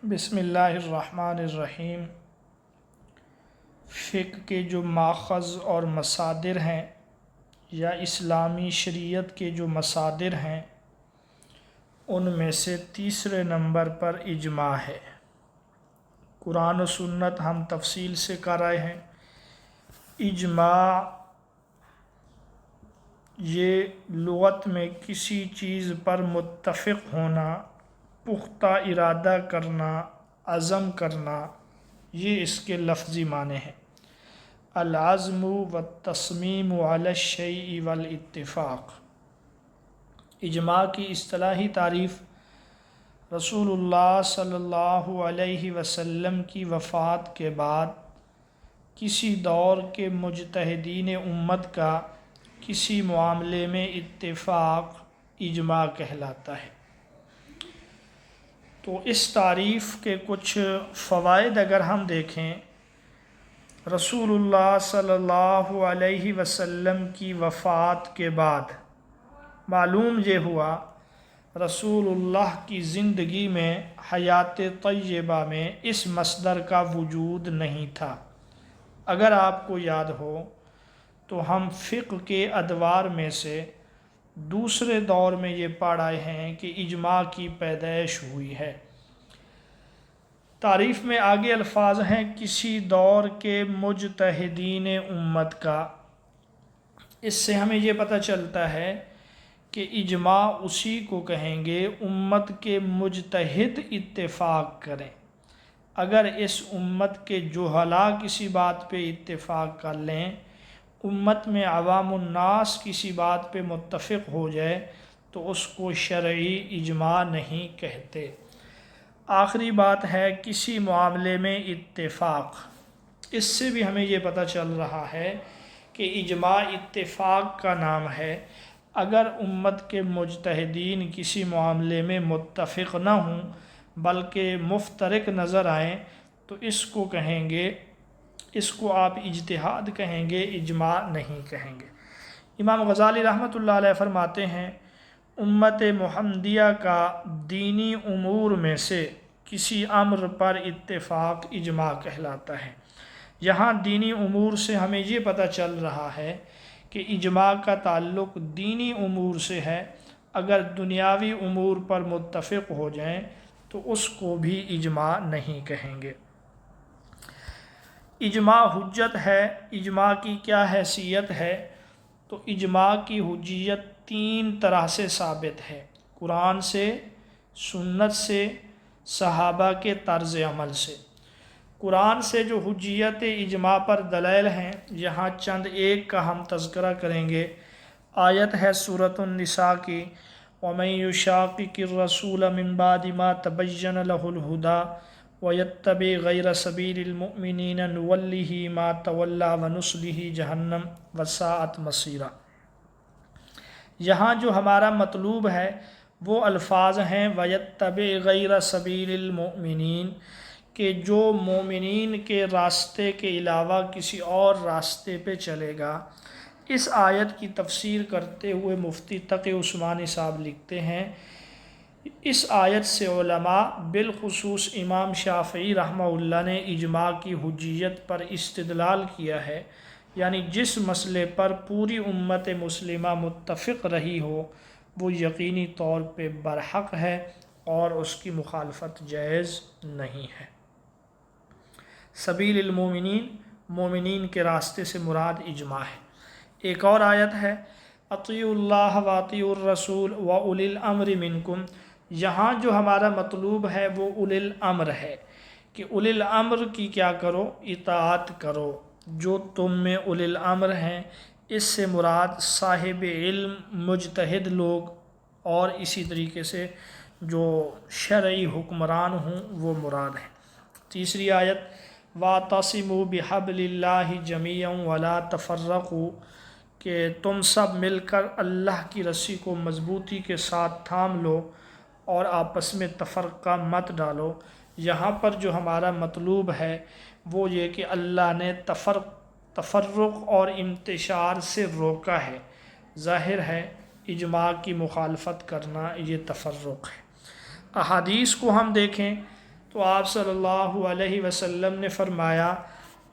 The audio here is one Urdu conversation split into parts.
بسم اللہ الرحمن الرحیم۔ فقہ کے جو ماخذ اور مصادر ہیں یا اسلامی شریعت کے جو مصادر ہیں ان میں سے تیسرے نمبر پر اجماع ہے۔ قرآن و سنت ہم تفصیل سے کر رہے ہیں۔ اجماع یہ لغت میں کسی چیز پر متفق ہونا، پختہ ارادہ کرنا، عزم کرنا، یہ اس کے لفظی معنی ہیں۔ العزم والتصمیم علی الشیء والاتفاق۔ اجماع کی اصطلاحی تعریف رسول اللہ صلی اللہ علیہ وسلم کی وفات کے بعد کسی دور کے مجتہدین امت کا کسی معاملے میں اتفاق اجماع کہلاتا ہے۔ تو اس تعریف کے کچھ فوائد اگر ہم دیکھیں، رسول اللہ صلی اللہ علیہ وسلم کی وفات کے بعد معلوم یہ ہوا رسول اللہ کی زندگی میں حیات طیبہ میں اس مصدر کا وجود نہیں تھا۔ اگر آپ کو یاد ہو تو ہم فقہ کے ادوار میں سے دوسرے دور میں یہ پڑھ آئے ہیں کہ اجماع کی پیدائش ہوئی ہے۔ تعریف میں آگے الفاظ ہیں کسی دور کے مجتہدین امت کا۔ اس سے ہمیں یہ پتہ چلتا ہے کہ اجماع اسی کو کہیں گے امت کے مجتہد اتفاق کریں۔ اگر اس امت کے جہلاء کسی بات پہ اتفاق کر لیں، امت میں عوام الناس کسی بات پہ متفق ہو جائے تو اس کو شرعی اجماع نہیں کہتے۔ آخری بات ہے کسی معاملے میں اتفاق۔ اس سے بھی ہمیں یہ پتہ چل رہا ہے کہ اجماع اتفاق کا نام ہے۔ اگر امت کے مجتہدین کسی معاملے میں متفق نہ ہوں بلکہ مفترق نظر آئیں تو اس کو کہیں گے، اس کو آپ اجتہاد کہیں گے، اجماع نہیں کہیں گے۔ امام غزالی رحمۃ اللہ علیہ فرماتے ہیں امت محمدیہ کا دینی امور میں سے کسی امر پر اتفاق اجماع کہلاتا ہے۔ یہاں دینی امور سے ہمیں یہ پتہ چل رہا ہے کہ اجماع کا تعلق دینی امور سے ہے۔ اگر دنیاوی امور پر متفق ہو جائیں تو اس کو بھی اجماع نہیں کہیں گے۔ اجماع حجت ہے۔ اجماع کی کیا حیثیت ہے؟ تو اجماع کی حجیت تین طرح سے ثابت ہے: قرآن سے، سنت سے، صحابہ کے طرز عمل سے۔ قرآن سے جو حجیت اجماع پر دلائل ہیں، یہاں چند ایک کا ہم تذکرہ کریں گے۔ آیت ہے سورۃ النساء کی، وَمَن يُشَاقِقِ الرَّسُولَ مِن بَعْدِ مَا تَبَيَّنَ لَهُ الْهُدَىٰ وَيَتَّبِعْ غَيْرَ سَبِيلِ الْمُؤْمِنِينَ نُوَلِّهِ مَا تَوَلَّىٰ وَنُصْلِهِ جَهَنَّمَ وَسَاءَتْ مَصِيرًا۔ یہاں جو ہمارا مطلوب ہے وہ الفاظ ہیں وَيَتَّبِعْ غَيْرَ سَبِيلِ الْمُؤْمِنِينَ، کہ جو مومنین کے راستے کے علاوہ کسی اور راستے پہ چلے گا۔ اس آیت کی تفسیر کرتے ہوئے مفتی تقی عثمانی صاحب لکھتے ہیں اس آیت سے علماء بالخصوص امام شافعی رحمہ اللہ نے اجماع کی حجیت پر استدلال کیا ہے، یعنی جس مسئلے پر پوری امت مسلمہ متفق رہی ہو وہ یقینی طور پہ برحق ہے اور اس کی مخالفت جائز نہیں ہے۔ سبیل المومنین، مومنین کے راستے سے مراد اجماع ہے۔ ایک اور آیت ہے اطیعوا اللہ واطیعوا الرسول واولی الامر منکم۔ یہاں جو ہمارا مطلوب ہے وہ اولی الامر ہے کہ اولی الامر کی کیا کرو؟ اطاعت کرو۔ جو تم میں اولی الامر ہیں اس سے مراد صاحب علم، مجتہد لوگ اور اسی طریقے سے جو شرعی حکمران ہوں وہ مراد ہیں۔ تیسری آیت وَاعْتَصِمُوا بِحَبْلِ اللَّهِ جَمِيعًا وَلَا تَفَرَّقُوا، کہ تم سب مل کر اللہ کی رسی کو مضبوطی کے ساتھ تھام لو اور آپس میں تفرقہ مت ڈالو۔ یہاں پر جو ہمارا مطلوب ہے وہ یہ کہ اللہ نے تفرق اور انتشار سے روکا ہے۔ ظاہر ہے اجماع کی مخالفت کرنا یہ تفرق ہے۔ احادیث کو ہم دیکھیں تو آپ صلی اللہ علیہ وسلم نے فرمایا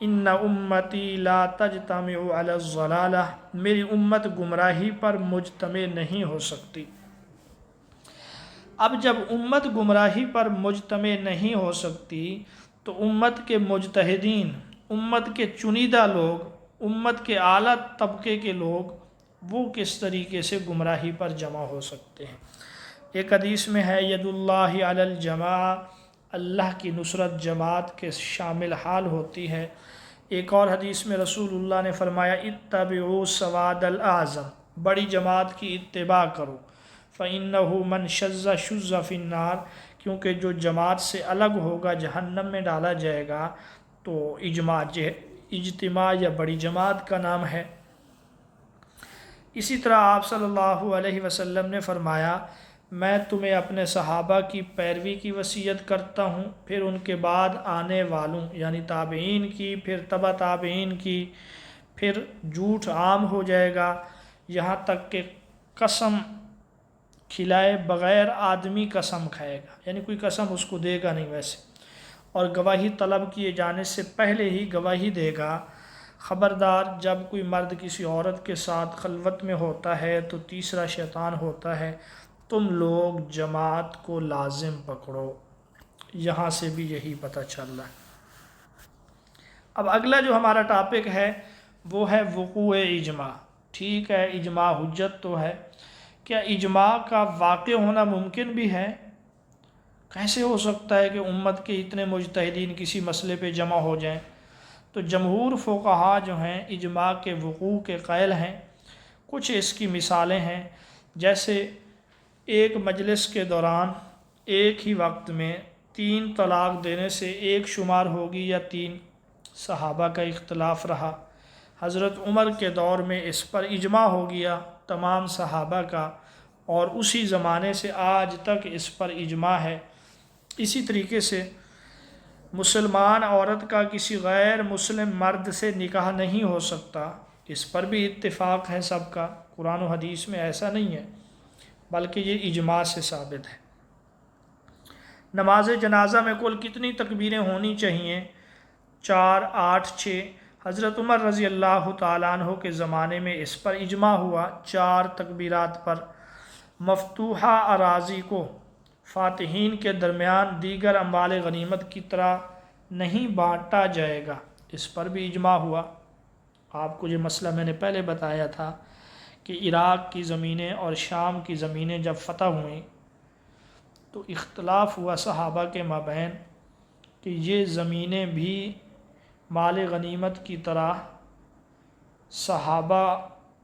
ان امتی لا تجتمع علی الضلالہ، میری امت گمراہی پر مجتمع نہیں ہو سکتی۔ اب جب امت گمراہی پر مجتمع نہیں ہو سکتی تو امت کے مجتہدین، امت کے چنیدہ لوگ، امت کے اعلیٰ طبقے کے لوگ وہ کس طریقے سے گمراہی پر جمع ہو سکتے ہیں؟ ایک حدیث میں ہے ید اللہ علی الجماع، اللہ کی نصرت جماعت کے شامل حال ہوتی ہے۔ ایک اور حدیث میں رسول اللہ نے فرمایا اتبعوا سواد الاعظم، بڑی جماعت کی اتباع کرو، فإنہ من شذ شذ فی النار، کیونکہ جو جماعت سے الگ ہوگا جہنم میں ڈالا جائے گا۔ تو اجتماع یا بڑی جماعت کا نام ہے۔ اسی طرح آپ صلی اللہ علیہ وسلم نے فرمایا میں تمہیں اپنے صحابہ کی پیروی کی وصیت کرتا ہوں، پھر ان کے بعد آنے والوں یعنی تابعین کی، پھر تبع تابعین کی، پھر جھوٹ عام ہو جائے گا، یہاں تک کہ قسم کھلائے بغیر آدمی قسم کھائے گا، یعنی کوئی قسم اس کو دے گا نہیں ویسے، اور گواہی طلب کیے جانے سے پہلے ہی گواہی دے گا۔ خبردار، جب کوئی مرد کسی عورت کے ساتھ خلوت میں ہوتا ہے تو تیسرا شیطان ہوتا ہے، تم لوگ جماعت کو لازم پکڑو۔ یہاں سے بھی یہی پتہ چل رہا ہے۔ اب اگلا جو ہمارا ٹاپک ہے وہ ہے وقوع اجماع۔ ٹھیک ہے، اجماع حجت تو ہے، کیا اجماع کا واقع ہونا ممکن بھی ہے؟ کیسے ہو سکتا ہے کہ امت کے اتنے مجتہدین کسی مسئلے پہ جمع ہو جائیں؟ تو جمہور فقہا جو ہیں اجماع کے وقوع کے قائل ہیں۔ کچھ اس کی مثالیں ہیں، جیسے ایک مجلس کے دوران ایک ہی وقت میں 3 طلاق دینے سے ایک شمار ہوگی یا 3؟ صحابہ کا اختلاف رہا۔ حضرت عمر کے دور میں اس پر اجماع ہو گیا تمام صحابہ کا، اور اسی زمانے سے آج تک اس پر اجماع ہے۔ اسی طریقے سے مسلمان عورت کا کسی غیر مسلم مرد سے نکاح نہیں ہو سکتا، اس پر بھی اتفاق ہے سب کا۔ قرآن و حدیث میں ایسا نہیں ہے، بلکہ یہ اجماع سے ثابت ہے۔ نماز جنازہ میں کل کتنی تکبیریں ہونی چاہیے؟ 4، 8، 6۔ حضرت عمر رضی اللہ تعالیٰ عنہ کے زمانے میں اس پر اجماع ہوا 4 تکبیرات پر۔ مفتوحہ اراضی کو فاتحین کے درمیان دیگر اموال غنیمت کی طرح نہیں بانٹا جائے گا، اس پر بھی اجماع ہوا۔ آپ کو یہ مسئلہ میں نے پہلے بتایا تھا کہ عراق کی زمینیں اور شام کی زمینیں جب فتح ہوئیں تو اختلاف ہوا صحابہ کے مابین کہ یہ زمینیں بھی مال غنیمت کی طرح صحابہ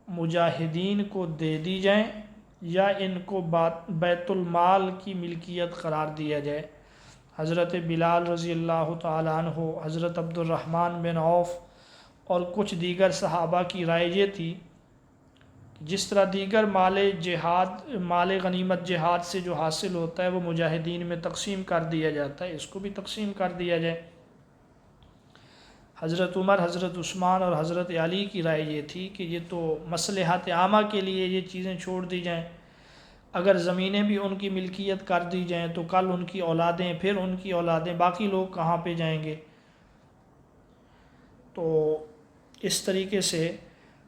مجاہدین کو دے دی جائیں یا ان کو بیت المال کی ملکیت قرار دیا جائے۔ حضرت بلال رضی اللہ تعالیٰ عنہ، حضرت عبد الرحمن بن عوف اور کچھ دیگر صحابہ کی رائے یہ تھی کہ جس طرح دیگر مال غنیمت جہاد سے جو حاصل ہوتا ہے وہ مجاہدین میں تقسیم کر دیا جاتا ہے، اس کو بھی تقسیم کر دیا جائے۔ حضرت عمر، حضرت عثمان اور حضرت علی کی رائے یہ تھی کہ یہ تو مصلحت عامہ کے لیے یہ چیزیں چھوڑ دی جائیں، اگر زمینیں بھی ان کی ملکیت کر دی جائیں تو کل ان کی اولادیں، پھر ان کی اولادیں، باقی لوگ کہاں پہ جائیں گے؟ تو اس طریقے سے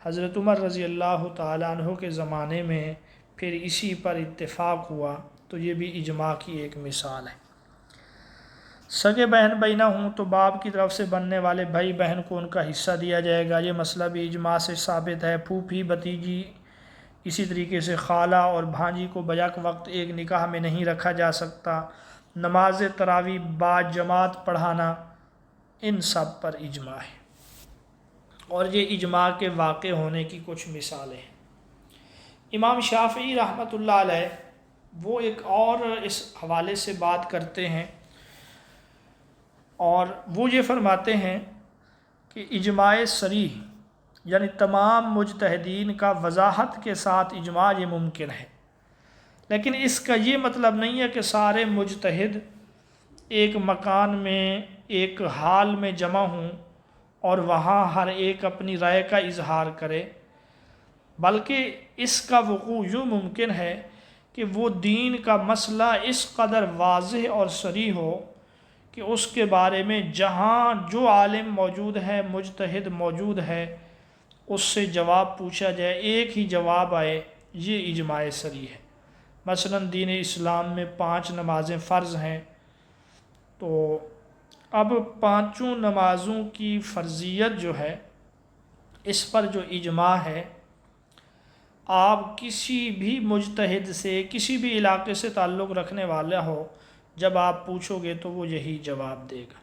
حضرت عمر رضی اللہ تعالیٰ عنہ کے زمانے میں پھر اسی پر اتفاق ہوا، تو یہ بھی اجماع کی ایک مثال ہے۔ سگے بہن بھائی نہ ہوں تو باپ کی طرف سے بننے والے بھائی بہن کو ان کا حصہ دیا جائے گا، یہ مسئلہ بھی اجماع سے ثابت ہے۔ پھوپھی، بھتیجی، اسی طریقے سے خالہ اور بھانجی کو بیک وقت ایک نکاح میں نہیں رکھا جا سکتا۔ نماز تراویح با جماعت پڑھانا، ان سب پر اجماع ہے، اور یہ اجماع کے واقع ہونے کی کچھ مثالیں ہیں۔ امام شافعی رحمۃ اللہ علیہ وہ ایک اور اس حوالے سے بات کرتے ہیں، اور وہ یہ فرماتے ہیں کہ اجماع صریح یعنی تمام مجتہدین کا وضاحت کے ساتھ اجماع یہ ممکن ہے، لیکن اس کا یہ مطلب نہیں ہے کہ سارے مجتہد ایک مکان میں ایک حال میں جمع ہوں اور وہاں ہر ایک اپنی رائے کا اظہار کرے، بلکہ اس کا وقوع یوں ممکن ہے کہ وہ دین کا مسئلہ اس قدر واضح اور صریح ہو کہ اس کے بارے میں جہاں جو عالم موجود ہے، مجتہد موجود ہے، اس سے جواب پوچھا جائے، ایک ہی جواب آئے، یہ اجماع سری ہے۔ مثلا دین اسلام میں 5 نمازیں فرض ہیں، تو اب 5 نمازوں کی فرضیت جو ہے، اس پر جو اجماع ہے، آپ کسی بھی مجتہد سے، کسی بھی علاقے سے تعلق رکھنے والا ہو، جب آپ پوچھو گے تو وہ یہی جواب دے گا۔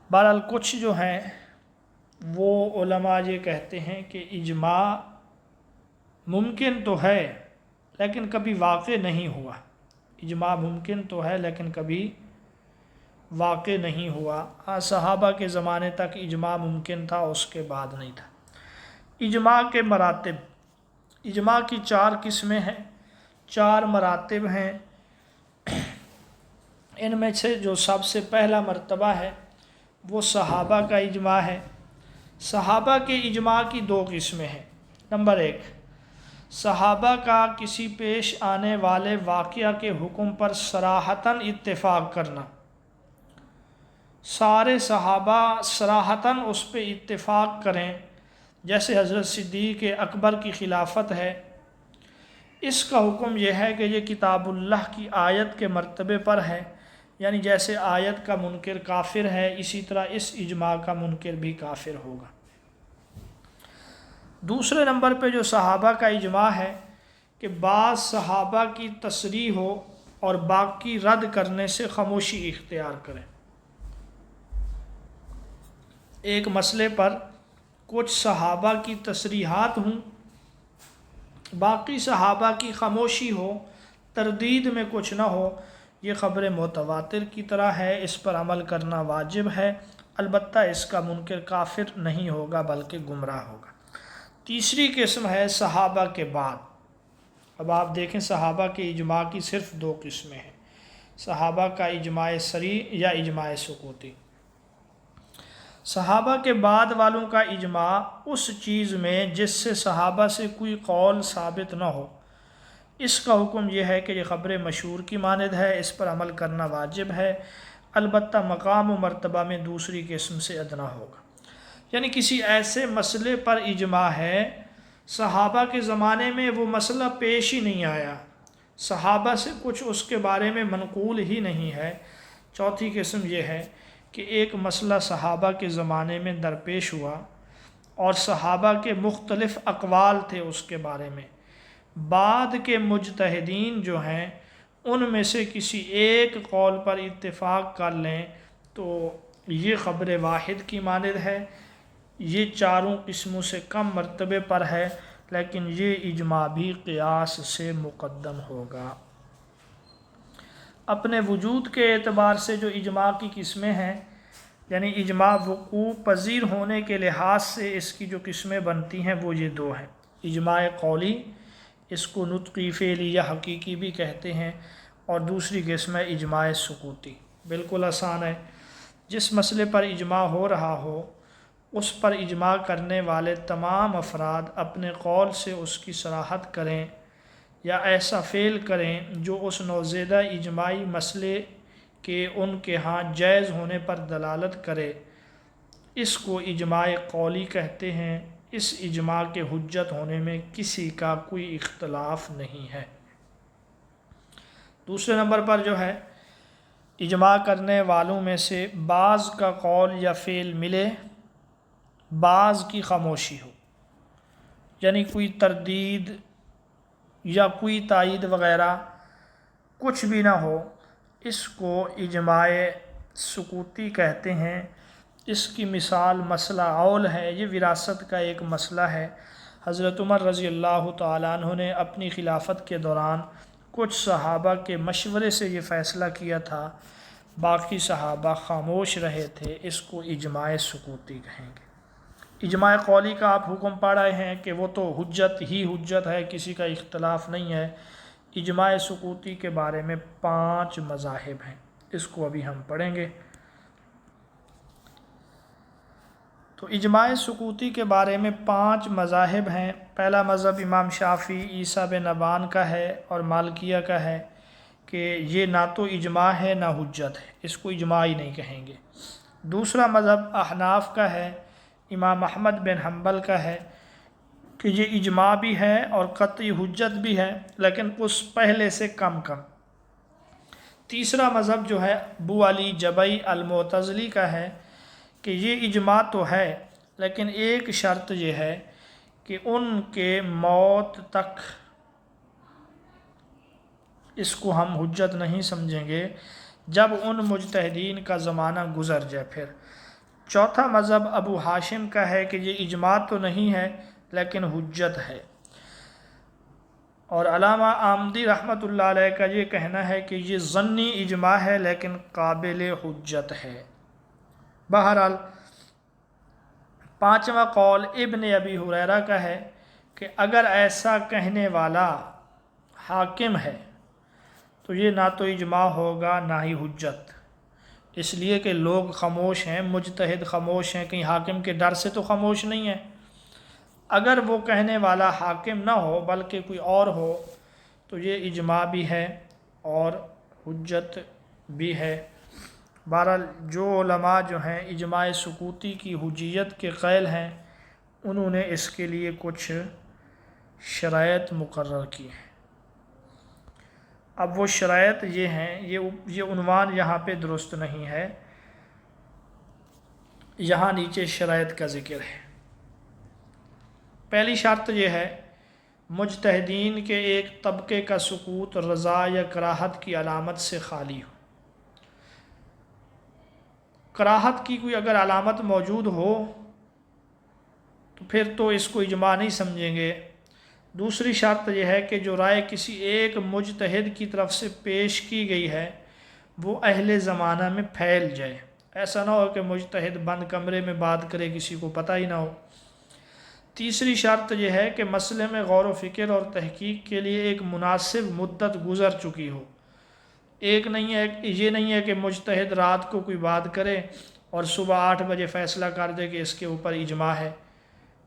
بہرحال کچھ جو ہیں وہ علماء یہ کہتے ہیں کہ اجماع ممکن تو ہے لیکن کبھی واقع نہیں ہوا۔ اجماع ممکن تو ہے لیکن کبھی واقع نہیں ہوا۔ ہاں، صحابہ کے زمانے تک اجماع ممکن تھا، اس کے بعد نہیں تھا۔ اجماع کے مراتب، اجماع کی 4 قسمیں ہیں، 4 مراتب ہیں۔ ان میں سے جو سب سے پہلا مرتبہ ہے وہ صحابہ کا اجماع ہے۔ صحابہ کے اجماع کی 2 قسمیں ہیں۔ نمبر 1، صحابہ کا کسی پیش آنے والے واقعہ کے حکم پر صراحتاً اتفاق کرنا، سارے صحابہ صراحتاً اس پہ اتفاق کریں، جیسے حضرت صدیق اکبر کی خلافت ہے، اس کا حکم یہ ہے کہ یہ کتاب اللہ کی آیت کے مرتبے پر ہے، یعنی جیسے آیت کا منکر کافر ہے، اسی طرح اس اجماع کا منکر بھی کافر ہوگا۔ دوسرے نمبر پہ جو صحابہ کا اجماع ہے کہ بعض صحابہ کی تصریح ہو اور باقی رد کرنے سے خاموشی اختیار کریں۔ ایک مسئلے پر کچھ صحابہ کی تصریحات ہوں، باقی صحابہ کی خاموشی ہو، تردید میں کچھ نہ ہو، یہ خبر متواتر کی طرح ہے، اس پر عمل کرنا واجب ہے، البتہ اس کا منکر کافر نہیں ہوگا بلکہ گمراہ ہوگا۔ تیسری قسم ہے صحابہ کے بعد۔ اب آپ دیکھیں صحابہ کے اجماع کی صرف 2 قسمیں ہیں، صحابہ کا اجماع سریع یا اجماع سکوتی۔ صحابہ کے بعد والوں کا اجماع اس چیز میں جس سے صحابہ سے کوئی قول ثابت نہ ہو، اس کا حکم یہ ہے کہ یہ خبر مشہور کی مانند ہے، اس پر عمل کرنا واجب ہے، البتہ مقام و مرتبہ میں دوسری قسم سے ادنا ہوگا۔ یعنی کسی ایسے مسئلے پر اجماع ہے، صحابہ کے زمانے میں وہ مسئلہ پیش ہی نہیں آیا، صحابہ سے کچھ اس کے بارے میں منقول ہی نہیں ہے۔ چوتھی قسم یہ ہے کہ ایک مسئلہ صحابہ کے زمانے میں درپیش ہوا اور صحابہ کے مختلف اقوال تھے اس کے بارے میں، بعد کے مجتہدین جو ہیں ان میں سے کسی ایک قول پر اتفاق کر لیں تو یہ خبر واحد کی مانند ہے، یہ 4 قسموں سے کم مرتبے پر ہے، لیکن یہ اجماع بھی قیاس سے مقدم ہوگا۔ اپنے وجود کے اعتبار سے جو اجماع کی قسمیں ہیں، یعنی اجماع وقوع پذیر ہونے کے لحاظ سے اس کی جو قسمیں بنتی ہیں وہ یہ 2 ہیں۔ اجماع قولی، اس کو نطقی، فعلی یا حقیقی بھی کہتے ہیں، اور دوسری قسم ہے اجماع سکوتی۔ بالکل آسان ہے، جس مسئلے پر اجماع ہو رہا ہو اس پر اجماع کرنے والے تمام افراد اپنے قول سے اس کی صراحت کریں یا ایسا فعل کریں جو اس نوزیدہ اجماعی مسئلے کے ان کے ہاں جائز ہونے پر دلالت کرے، اس کو اجماع قولی کہتے ہیں۔ اس اجماع کے حجت ہونے میں کسی کا کوئی اختلاف نہیں ہے۔ دوسرے نمبر پر جو ہے، اجماع کرنے والوں میں سے بعض کا قول یا فعل ملے، بعض کی خاموشی ہو، یعنی کوئی تردید یا کوئی تائید وغیرہ کچھ بھی نہ ہو، اس کو اجماع سکوتی کہتے ہیں۔ اس کی مثال مسئلہ اول ہے، یہ وراثت کا ایک مسئلہ ہے۔ حضرت عمر رضی اللہ تعالیٰ عنہ نے اپنی خلافت کے دوران کچھ صحابہ کے مشورے سے یہ فیصلہ کیا تھا، باقی صحابہ خاموش رہے تھے، اس کو اجماع سکوتی کہیں گے۔ اجماع قولی کا آپ حکم پا رہے ہیں کہ وہ تو حجت ہی حجت ہے، کسی کا اختلاف نہیں ہے۔ اجماع سکوتی کے بارے میں 5 مذاہب ہیں، اس کو ابھی ہم پڑھیں گے۔ تو اجماع سکوتی کے بارے میں 5 مذاہب ہیں۔ پہلا مذہب امام شافعی عیسیٰ بن ابان کا ہے اور مالکیہ کا ہے۔ کہ یہ نہ تو اجماع ہے نہ حجت ہے، اس کو اجماع ہی نہیں کہیں گے۔ دوسرا مذہب احناف کا ہے، امام احمد بن حنبل کا ہے کہ یہ اجماع بھی ہے اور قطعی حجت بھی ہے، لیکن اس پہلے سے کم کم۔ تیسرا مذہب جو ہے ابو علی جبئی المعتزلی کا ہے کہ یہ اجماع تو ہے، لیکن ایک شرط یہ ہے کہ ان کے موت تک اس کو ہم حجت نہیں سمجھیں گے، جب ان مجتہدین کا زمانہ گزر جائے پھر۔ چوتھا مذہب ابو ہاشم کا ہے کہ یہ اجماع تو نہیں ہے لیکن حجت ہے، اور علامہ آمدی رحمۃ اللہ علیہ کا یہ کہنا ہے کہ یہ ظنی اجماع ہے لیکن قابل حجت ہے۔ بہرحال پانچواں قول ابن ابی ہریرہ کا ہے کہ اگر ایسا کہنے والا حاکم ہے تو یہ نہ تو اجماع ہوگا نہ ہی حجت، اس لیے کہ لوگ خاموش ہیں، مجتہد خاموش ہیں، کہیں حاکم کے ڈر سے تو خاموش نہیں ہیں۔ اگر وہ کہنے والا حاکم نہ ہو بلکہ کوئی اور ہو تو یہ اجماع بھی ہے اور حجت بھی ہے۔ بہرحال جو علماء جو ہیں اجماع سکوتی کی حجیت کے قائل ہیں، انہوں نے اس کے لیے کچھ شرائط مقرر کی ہیں۔ اب وہ شرائط یہ ہیں، یہ عنوان یہاں پہ درست نہیں ہے، یہاں نیچے شرائط کا ذکر ہے۔ پہلی شرط یہ ہے مجتہدین کے ایک طبقے کا سکوت رضا یا کراہت کی علامت سے خالی ہو۔ کراہت کی کوئی اگر علامت موجود ہو تو پھر تو اس کو اجماع نہیں سمجھیں گے۔ دوسری شرط یہ ہے کہ جو رائے کسی ایک مجتہد کی طرف سے پیش کی گئی ہے وہ اہل زمانہ میں پھیل جائے، ایسا نہ ہو کہ مجتہد بند کمرے میں بات کرے، کسی کو پتہ ہی نہ ہو۔ تیسری شرط یہ ہے کہ مسئلے میں غور و فکر اور تحقیق کے لیے ایک مناسب مدت گزر چکی ہو۔ یہ نہیں ہے کہ مجتہد رات کو کوئی بات کرے اور صبح 8 بجے فیصلہ کر دے کہ اس کے اوپر اجماع ہے،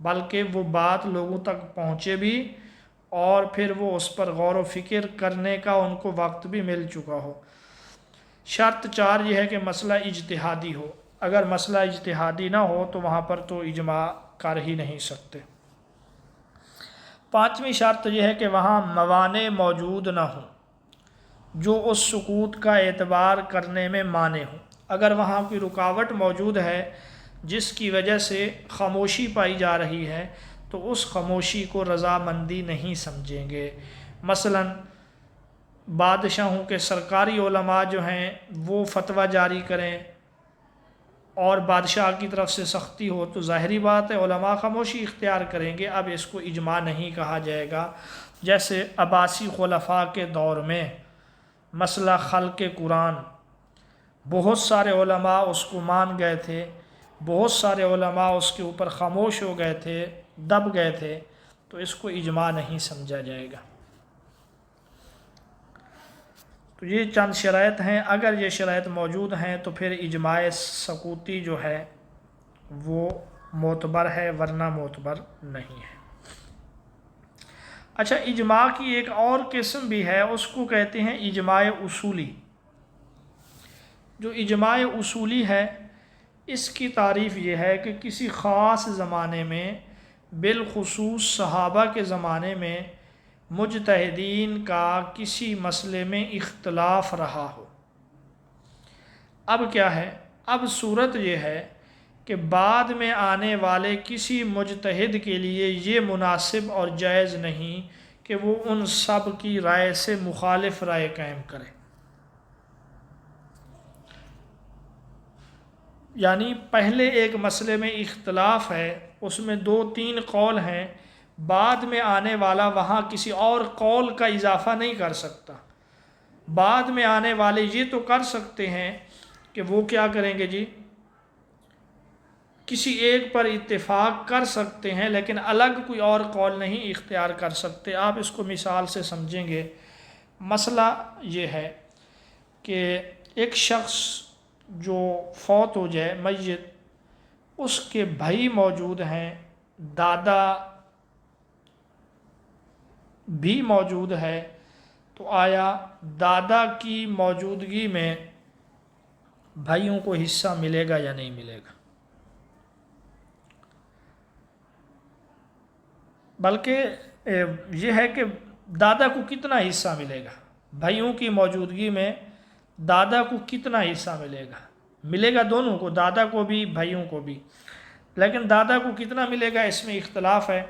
بلکہ وہ بات لوگوں تک پہنچے بھی اور پھر وہ اس پر غور و فکر کرنے کا ان کو وقت بھی مل چکا ہو۔ شرط 4 یہ ہے کہ مسئلہ اجتہادی ہو، اگر مسئلہ اجتہادی نہ ہو تو وہاں پر تو اجماع کر ہی نہیں سکتے۔ پانچویں شرط یہ ہے کہ وہاں موانع موجود نہ ہوں جو اس سکوت کا اعتبار کرنے میں مانع ہوں۔ اگر وہاں کوئی رکاوٹ موجود ہے جس کی وجہ سے خاموشی پائی جا رہی ہے تو اس خاموشی کو رضامندی نہیں سمجھیں گے۔ مثلا بادشاہوں کے سرکاری علماء جو ہیں وہ فتویٰ جاری کریں اور بادشاہ کی طرف سے سختی ہو تو ظاہری بات ہے علماء خاموشی اختیار کریں گے، اب اس کو اجماع نہیں کہا جائے گا۔ جیسے عباسی خلفاء کے دور میں مسئلہ خلق قرآن، بہت سارے علماء اس کو مان گئے تھے، بہت سارے علماء اس کے اوپر خاموش ہو گئے تھے، دب گئے تھے، تو اس کو اجماع نہیں سمجھا جائے گا۔ تو یہ چند شرائط ہیں، اگر یہ شرائط موجود ہیں تو پھر اجماع سکوتی جو ہے وہ معتبر ہے، ورنہ معتبر نہیں ہے۔ اچھا، اجماع کی ایک اور قسم بھی ہے، اس کو کہتے ہیں اجماع اصولی۔ جو اجماع اصولی ہے اس کی تعریف یہ ہے کہ کسی خاص زمانے میں، بالخصوص صحابہ کے زمانے میں، مجتہدین کا کسی مسئلے میں اختلاف رہا ہو۔ اب کیا ہے؟ اب صورت یہ ہے کہ بعد میں آنے والے کسی مجتہد کے لیے یہ مناسب اور جائز نہیں کہ وہ ان سب کی رائے سے مخالف رائے قائم کرے۔ یعنی پہلے ایک مسئلے میں اختلاف ہے، اس میں 2-3 قول ہیں، بعد میں آنے والا وہاں کسی اور قول کا اضافہ نہیں کر سکتا۔ بعد میں آنے والے یہ تو کر سکتے ہیں کہ وہ کیا کریں گے جی، کسی ایک پر اتفاق کر سکتے ہیں لیکن الگ کوئی اور قول نہیں اختیار کر سکتے۔ آپ اس کو مثال سے سمجھیں گے۔ مسئلہ یہ ہے کہ ایک شخص جو فوت ہو جائے، میت، اس کے بھائی موجود ہیں، دادا بھی موجود ہے، تو آیا دادا کی موجودگی میں بھائیوں کو حصہ ملے گا یا نہیں ملے گا؟ بلکہ یہ ہے کہ دادا کو کتنا حصہ ملے گا، بھائیوں کی موجودگی میں دادا کو کتنا حصہ ملے گا؟ ملے گا دونوں کو، دادا کو بھی بھائیوں کو بھی، لیکن دادا کو کتنا ملے گا اس میں اختلاف ہے۔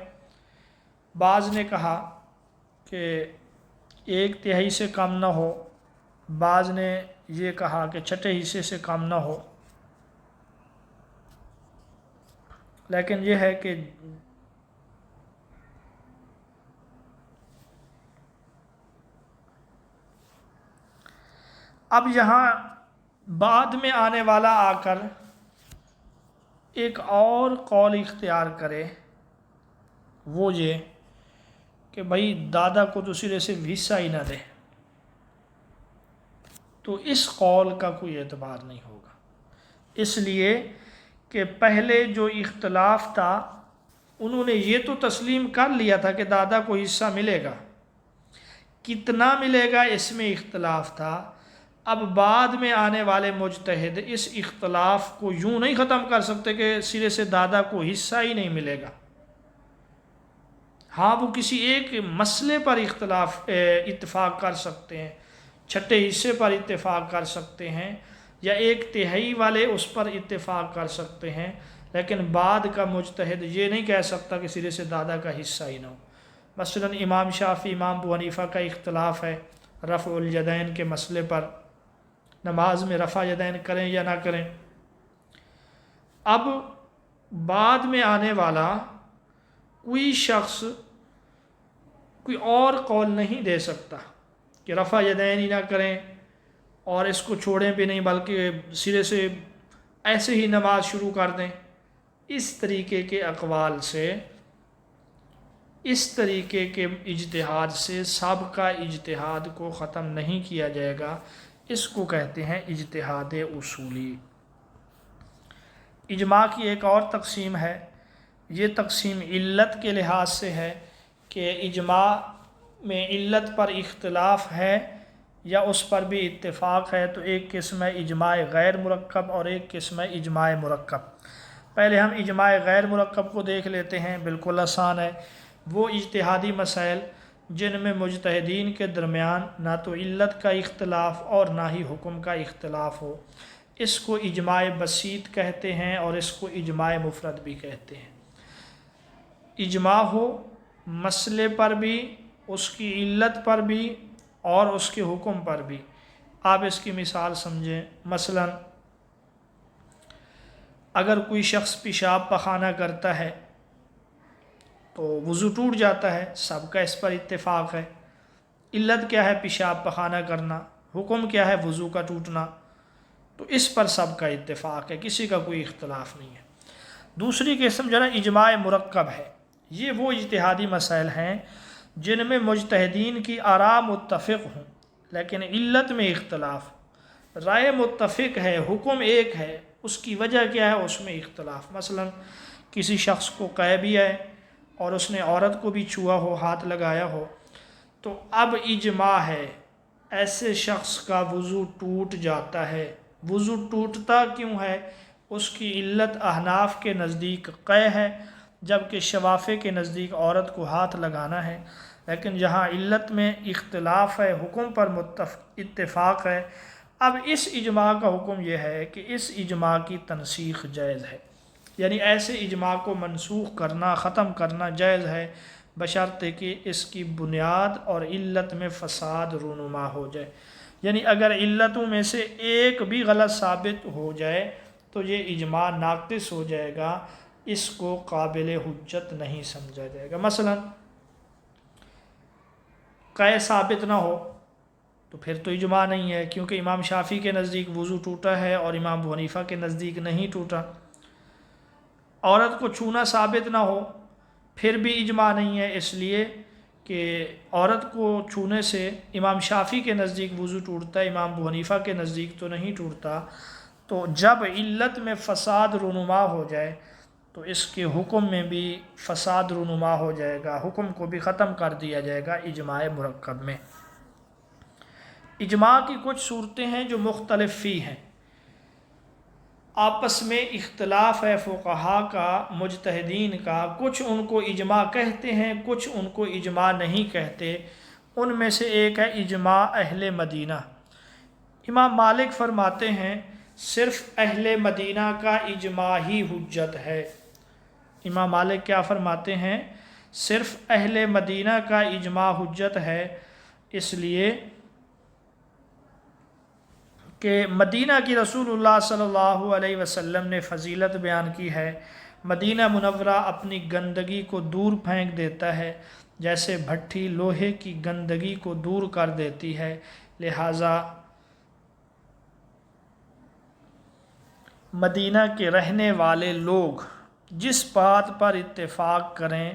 بعض نے کہا کہ 1/3 سے کم نہ ہو، بعض نے یہ کہا کہ 6 حصے سے کم نہ ہو، لیکن یہ ہے کہ اب یہاں بعد میں آنے والا آ کر ایک اور قول اختیار کرے، وہ یہ کہ بھائی دادا کو تو سرے سے حصہ ہی نہ دے، تو اس قول کا کوئی اعتبار نہیں ہوگا، اس لیے کہ پہلے جو اختلاف تھا انہوں نے یہ تو تسلیم کر لیا تھا کہ دادا کو حصہ ملے گا، کتنا ملے گا اس میں اختلاف تھا۔ اب بعد میں آنے والے مجتہد اس اختلاف کو یوں نہیں ختم کر سکتے کہ سرے سے دادا کو حصہ ہی نہیں ملے گا۔ ہاں وہ کسی ایک مسئلے پر اتفاق کر سکتے ہیں، 6 حصے پر اتفاق کر سکتے ہیں، یا 1/3 والے اس پر اتفاق کر سکتے ہیں، لیکن بعد کا مجتہد یہ نہیں کہہ سکتا کہ سرے سے دادا کا حصہ ہی نہ ہو۔ مثلا امام شافعی، امام ابو حنیفہ کا اختلاف ہے رفع الیدین کے مسئلے پر، نماز میں رفع یدین کریں یا نہ کریں۔ اب بعد میں آنے والا کوئی شخص کوئی اور قول نہیں دے سکتا کہ رفع یدین ہی نہ کریں اور اس کو چھوڑیں بھی نہیں، بلکہ سرے سے ایسے ہی نماز شروع کر دیں۔ اس طریقے کے اقوال سے، اس طریقے کے اجتہاد سے سب کا اجتہاد کو ختم نہیں کیا جائے گا، اس کو کہتے ہیں اجتہاد اصولی۔ اجماع کی ایک اور تقسیم ہے، یہ تقسیم علت کے لحاظ سے ہے کہ اجماع میں علت پر اختلاف ہے یا اس پر بھی اتفاق ہے، تو ایک قسم ہے اجماع غیر مرکب اور ایک قسم ہے اجماع مرکب۔ پہلے ہم اجماع غیر مرکب کو دیکھ لیتے ہیں، بالکل آسان ہے۔ وہ اجتہادی مسائل جن میں مجتہدین کے درمیان نہ تو علت کا اختلاف اور نہ ہی حکم کا اختلاف ہو، اس کو اجماع بسیط کہتے ہیں اور اس کو اجماع مفرد بھی کہتے ہیں۔ اجماع ہو مسئلے پر بھی، اس کی علت پر بھی اور اس کے حکم پر بھی۔ آپ اس کی مثال سمجھیں، مثلا اگر کوئی شخص پیشاب پخانہ کرتا ہے تو وضو ٹوٹ جاتا ہے، سب کا اس پر اتفاق ہے۔ علت کیا ہے؟ پیشاب پخانہ کرنا۔ حکم کیا ہے؟ وضو کا ٹوٹنا۔ تو اس پر سب کا اتفاق ہے، کسی کا کوئی اختلاف نہیں ہے۔ دوسری قسم جو ہے نا اجماع مرکب ہے، یہ وہ اجتہادی مسائل ہیں جن میں مجتہدین کی آراء متفق ہوں لیکن علت میں اختلاف، رائے متفق ہے، حکم ایک ہے، اس کی وجہ کیا ہے اس میں اختلاف۔ مثلا کسی شخص کو قے بھی ہے اور اس نے عورت کو بھی چھوا ہو، ہاتھ لگایا ہو، تو اب اجماع ہے ایسے شخص کا وضو ٹوٹ جاتا ہے۔ وضو ٹوٹتا کیوں ہے؟ اس کی علت احناف کے نزدیک قے ہے، جبکہ شوافے کے نزدیک عورت کو ہاتھ لگانا ہے۔ لیکن جہاں علت میں اختلاف ہے، حکم پر اتفاق ہے، اب اس اجماع کا حکم یہ ہے کہ اس اجماع کی تنسیخ جائز ہے، یعنی ایسے اجماع کو منسوخ کرنا، ختم کرنا جائز ہے، بشرطے کہ اس کی بنیاد اور علت میں فساد رونما ہو جائے۔ یعنی اگر علتوں میں سے ایک بھی غلط ثابت ہو جائے تو یہ اجماع ناقص ہو جائے گا، اس کو قابل حجت نہیں سمجھا جائے گا۔ مثلا قے ثابت نہ ہو تو پھر تو اجماع نہیں ہے، کیونکہ امام شافعی کے نزدیک وضو ٹوٹا ہے اور امام ابو حنیفہ کے نزدیک نہیں ٹوٹا۔ عورت کو چھونا ثابت نہ ہو پھر بھی اجماع نہیں ہے، اس لیے کہ عورت کو چھونے سے امام شافعی کے نزدیک وضو ٹوٹتا ہے، امام ابو حنیفہ کے نزدیک تو نہیں ٹوٹتا۔ تو جب علت میں فساد رونما ہو جائے تو اس کے حکم میں بھی فساد رونما ہو جائے گا، حکم کو بھی ختم کر دیا جائے گا اجماع مرکب میں۔ اجماع کی کچھ صورتیں ہیں جو مختلف فی ہیں، آپس میں اختلاف ہے فقہا کا، مجتہدین کا، کچھ ان کو اجماع کہتے ہیں، کچھ ان کو اجماع نہیں کہتے۔ ان میں سے ایک ہے اجماع اہل مدینہ۔ امام مالک فرماتے ہیں صرف اہل مدینہ کا اجماع ہی حجت ہے۔ امام مالک کیا فرماتے ہیں؟ صرف اہل مدینہ کا اجماع حجت ہے، اس لیے کہ مدینہ کی رسول اللہ صلی اللہ علیہ وسلم نے فضیلت بیان کی ہے۔ مدینہ منورہ اپنی گندگی کو دور پھینک دیتا ہے، جیسے بھٹی لوہے کی گندگی کو دور کر دیتی ہے، لہٰذا مدینہ کے رہنے والے لوگ جس بات پر اتفاق کریں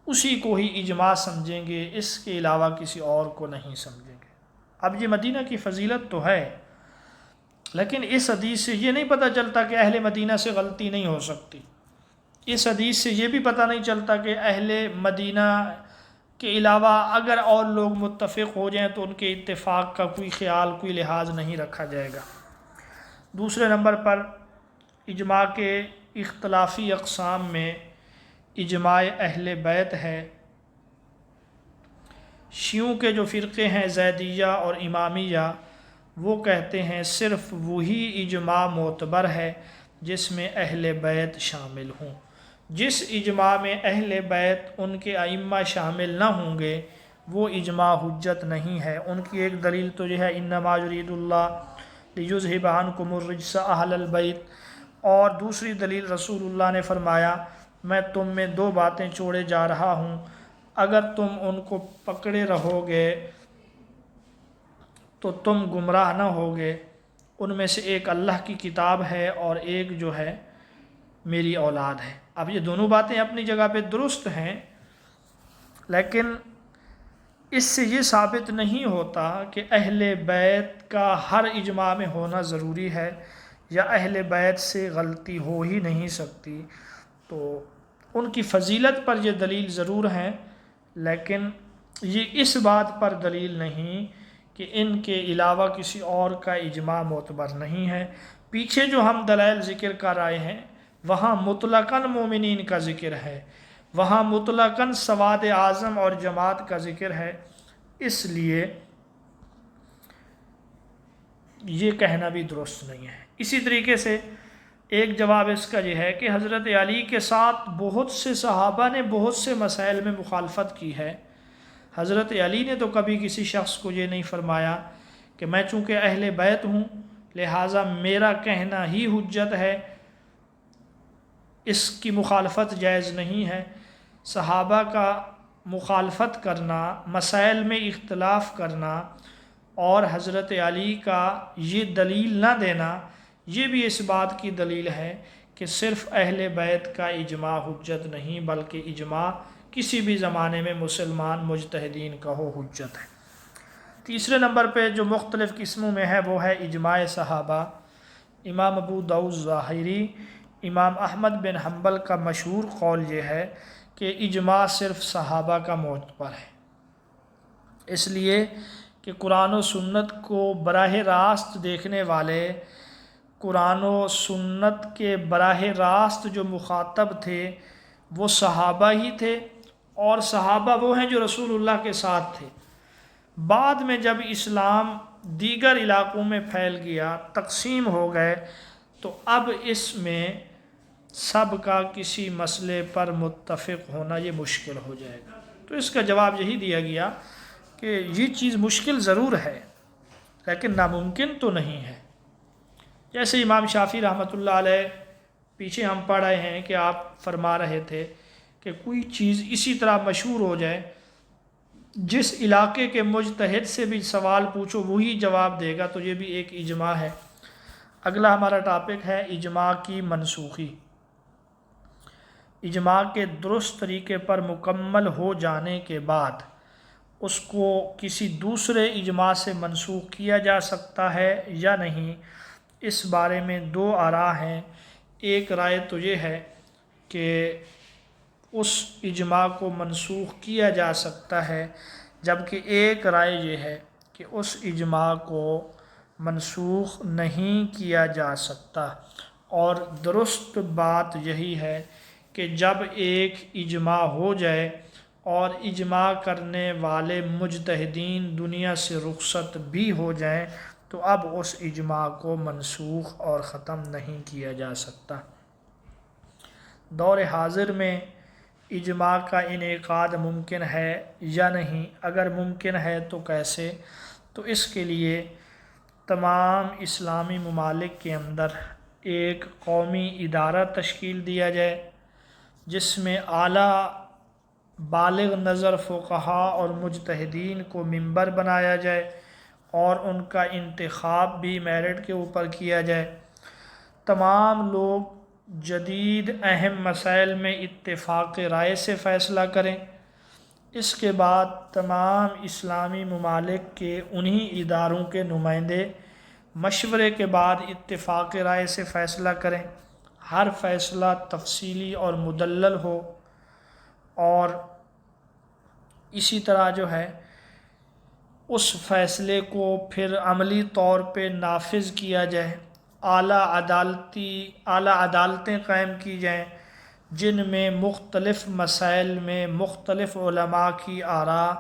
اسی کو ہی اجماع سمجھیں گے، اس کے علاوہ کسی اور کو نہیں سمجھیں گے۔ اب یہ مدینہ کی فضیلت تو ہے، لیکن اس حدیث سے یہ نہیں پتہ چلتا کہ اہل مدینہ سے غلطی نہیں ہو سکتی۔ اس حدیث سے یہ بھی پتہ نہیں چلتا کہ اہل مدینہ کے علاوہ اگر اور لوگ متفق ہو جائیں تو ان کے اتفاق کا کوئی خیال، کوئی لحاظ نہیں رکھا جائے گا۔ دوسرے نمبر پر اجماع کے اختلافی اقسام میں اجماع اہل بیت ہے۔ شیعوں کے جو فرقے ہیں زیدیہ اور امامیہ، وہ کہتے ہیں صرف وہی اجماع معتبر ہے جس میں اہل بیت شامل ہوں۔ جس اجماع میں اہل بیت ان کے ائمہ شامل نہ ہوں گے وہ اجماع حجت نہیں ہے۔ ان کی ایک دلیل تو یہ ہے انما یرید اللہ لیذھب عنکم الرجس اہل البیت، اور دوسری دلیل رسول اللہ نے فرمایا میں تم میں دو باتیں چھوڑے جا رہا ہوں، اگر تم ان کو پکڑے رہو گے تو تم گمراہ نہ ہوگے۔ ان میں سے ایک اللہ کی کتاب ہے اور ایک جو ہے میری اولاد ہے۔ اب یہ دونوں باتیں اپنی جگہ پہ درست ہیں، لیکن اس سے یہ ثابت نہیں ہوتا کہ اہل بیت کا ہر اجماع میں ہونا ضروری ہے یا اہل بیت سے غلطی ہو ہی نہیں سکتی۔ تو ان کی فضیلت پر یہ دلیل ضرور ہے، لیکن یہ اس بات پر دلیل نہیں کہ ان کے علاوہ کسی اور کا اجماع معتبر نہیں ہے۔ پیچھے جو ہم دلائل ذکر کر آئے ہیں وہاں مطلقاً مومنین کا ذکر ہے، وہاں مطلقاً سواد اعظم اور جماعت کا ذکر ہے، اس لیے یہ کہنا بھی درست نہیں ہے۔ اسی طریقے سے ایک جواب اس کا یہ ہے کہ حضرت علی کے ساتھ بہت سے صحابہ نے بہت سے مسائل میں مخالفت کی ہے۔ حضرت علی نے تو کبھی کسی شخص کو یہ نہیں فرمایا کہ میں چونکہ اہل بیت ہوں لہٰذا میرا کہنا ہی حجت ہے، اس کی مخالفت جائز نہیں ہے۔ صحابہ کا مخالفت کرنا، مسائل میں اختلاف کرنا اور حضرت علی کا یہ دلیل نہ دینا، یہ بھی اس بات کی دلیل ہے کہ صرف اہل بیت کا اجماع حجت نہیں بلکہ اجماع کسی بھی زمانے میں مسلمان مجتہدین کا ہو حجت ہے۔ تیسرے نمبر پہ جو مختلف قسموں میں ہے وہ ہے اجماع صحابہ۔ امام ابو داؤد ظاہری، امام احمد بن حنبل کا مشہور قول یہ ہے کہ اجماع صرف صحابہ کا معتبر ہے، اس لیے کہ قرآن و سنت کو براہ راست دیکھنے والے، قرآن و سنت کے براہ راست جو مخاطب تھے وہ صحابہ ہی تھے، اور صحابہ وہ ہیں جو رسول اللہ کے ساتھ تھے۔ بعد میں جب اسلام دیگر علاقوں میں پھیل گیا، تقسیم ہو گئے، تو اب اس میں سب کا کسی مسئلے پر متفق ہونا یہ مشکل ہو جائے گا۔ تو اس کا جواب یہی دیا گیا کہ یہ چیز مشکل ضرور ہے لیکن ناممکن تو نہیں ہے۔ جیسے امام شافعی رحمۃ اللہ علیہ، پیچھے ہم پڑھ رہے ہیں کہ آپ فرما رہے تھے کہ کوئی چیز اسی طرح مشہور ہو جائے، جس علاقے کے مجتہد سے بھی سوال پوچھو وہی جواب دے گا، تو یہ بھی ایک اجماع ہے۔ اگلا ہمارا ٹاپک ہے اجماع کی منسوخی۔ اجماع کے درست طریقے پر مکمل ہو جانے کے بعد اس کو کسی دوسرے اجماع سے منسوخ کیا جا سکتا ہے یا نہیں، اس بارے میں دو آراء ہیں۔ ایک رائے تو یہ ہے کہ اس اجماع کو منسوخ کیا جا سکتا ہے، جبکہ ایک رائے یہ ہے کہ اس اجماع کو منسوخ نہیں کیا جا سکتا، اور درست بات یہی ہے کہ جب ایک اجماع ہو جائے اور اجماع کرنے والے مجتہدین دنیا سے رخصت بھی ہو جائیں تو اب اس اجماع کو منسوخ اور ختم نہیں کیا جا سکتا۔ دور حاضر میں اجماع کا انعقاد ممکن ہے یا نہیں؟ اگر ممکن ہے تو کیسے؟ تو اس کے لیے تمام اسلامی ممالک کے اندر ایک قومی ادارہ تشکیل دیا جائے، جس میں اعلیٰ بالغ نظر فقہاء اور مجتہدین کو ممبر بنایا جائے اور ان کا انتخاب بھی میرٹ کے اوپر کیا جائے۔ تمام لوگ جدید اہم مسائل میں اتفاق رائے سے فیصلہ کریں۔ اس کے بعد تمام اسلامی ممالک کے انہی اداروں کے نمائندے مشورے کے بعد اتفاق رائے سے فیصلہ کریں۔ ہر فیصلہ تفصیلی اور مدلل ہو، اور اسی طرح جو ہے اس فیصلے کو پھر عملی طور پہ نافذ کیا جائے۔ اعلیٰ عدالتیں قائم کی جائیں جن میں مختلف مسائل میں مختلف علماء کی آراء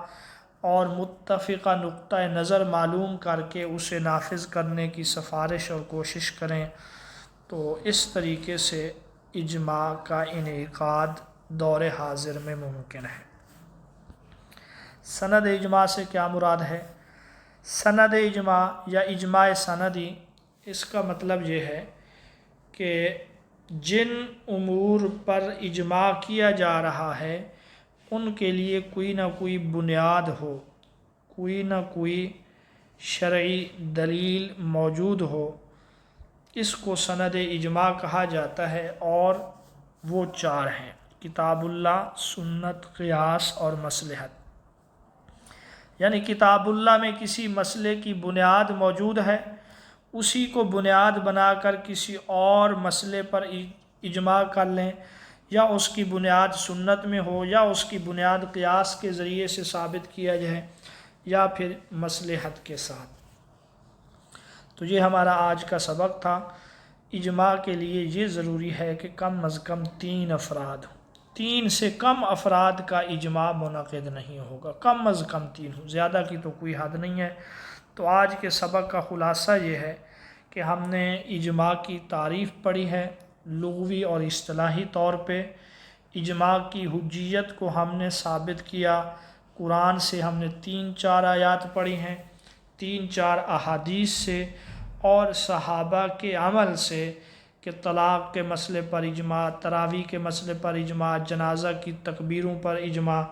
اور متفقہ نقطہ نظر معلوم کر کے اسے نافذ کرنے کی سفارش اور کوشش کریں۔ تو اس طریقے سے اجماع کا انعقاد دور حاضر میں ممکن ہے۔ سند اجماع سے کیا مراد ہے؟ سند اجماع یا اجماع سندی، اس کا مطلب یہ ہے کہ جن امور پر اجماع کیا جا رہا ہے ان کے لیے کوئی نہ کوئی بنیاد ہو، کوئی نہ کوئی شرعی دلیل موجود ہو، اس کو سند اجماع کہا جاتا ہے، اور وہ چار ہیں: کتاب اللہ، سنت، قیاس اور مصلحت۔ یعنی کتاب اللہ میں کسی مسئلے کی بنیاد موجود ہے، اسی کو بنیاد بنا کر کسی اور مسئلے پر اجماع کر لیں، یا اس کی بنیاد سنت میں ہو، یا اس کی بنیاد قیاس کے ذریعے سے ثابت کیا جائے، یا پھر مصلحت کے ساتھ۔ تو یہ ہمارا آج کا سبق تھا۔ اجماع کے لیے یہ ضروری ہے کہ کم از کم 3 افراد ہوں، 3 سے کم افراد کا اجماع منعقد نہیں ہوگا، کم از کم 3 ہوں، زیادہ کی تو کوئی حد نہیں ہے۔ تو آج کے سبق کا خلاصہ یہ ہے کہ ہم نے اجماع کی تعریف پڑھی ہے لغوی اور اصطلاحی طور پہ، اجماع کی حجیت کو ہم نے ثابت کیا، قرآن سے ہم نے 3-4 آیات پڑھی ہیں، 3-4 احادیث سے، اور صحابہ کے عمل سے کہ طلاق کے مسئلے پر اجماع، تراویح کے مسئلے پر اجماع، جنازہ کی تکبیروں پر اجماع۔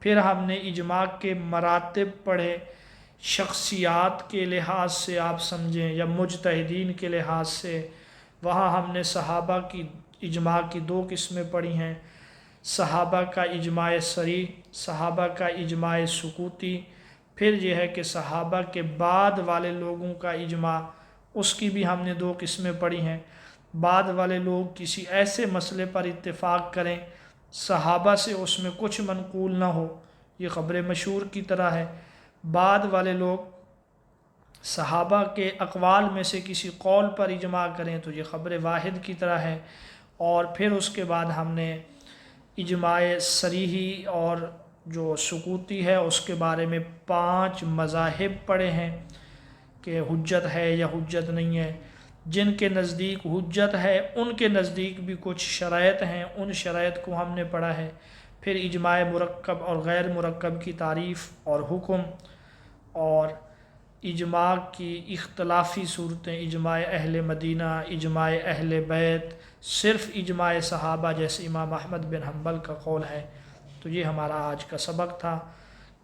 پھر ہم نے اجماع کے مراتب پڑھے، شخصیات کے لحاظ سے آپ سمجھیں یا مجتہدین کے لحاظ سے۔ وہاں ہم نے صحابہ کی اجماع کی 2 قسمیں پڑھی ہیں: صحابہ کا اجماع صریح، صحابہ کا اجماع سکوتی۔ پھر یہ ہے کہ صحابہ کے بعد والے لوگوں کا اجماع، اس کی بھی ہم نے 2 قسمیں پڑھی ہیں۔ بعد والے لوگ کسی ایسے مسئلے پر اتفاق کریں صحابہ سے اس میں کچھ منقول نہ ہو، یہ خبر مشہور کی طرح ہے۔ بعد والے لوگ صحابہ کے اقوال میں سے کسی قول پر اجماع کریں تو یہ خبر واحد کی طرح ہے۔ اور پھر اس کے بعد ہم نے اجماع صریحی اور جو سکوتی ہے اس کے بارے میں 5 مذاہب پڑھے ہیں کہ حجت ہے یا حجت نہیں ہے۔ جن کے نزدیک حجت ہے ان کے نزدیک بھی کچھ شرائط ہیں، ان شرائط کو ہم نے پڑھا ہے۔ پھر اجماع مرکب اور غیر مرکب کی تعریف اور حکم، اور اجماع کی اختلافی صورتیں، اجماع اہل مدینہ، اجماع اہل بیت، صرف اجماع صحابہ جیسے امام احمد بن حنبل کا قول ہے۔ تو یہ ہمارا آج کا سبق تھا۔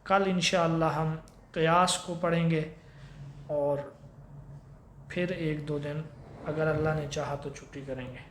کل انشاءاللہ ہم قیاس کو پڑھیں گے، اور پھر 1-2 دن اگر اللہ نے چاہا تو چھٹی کریں گے۔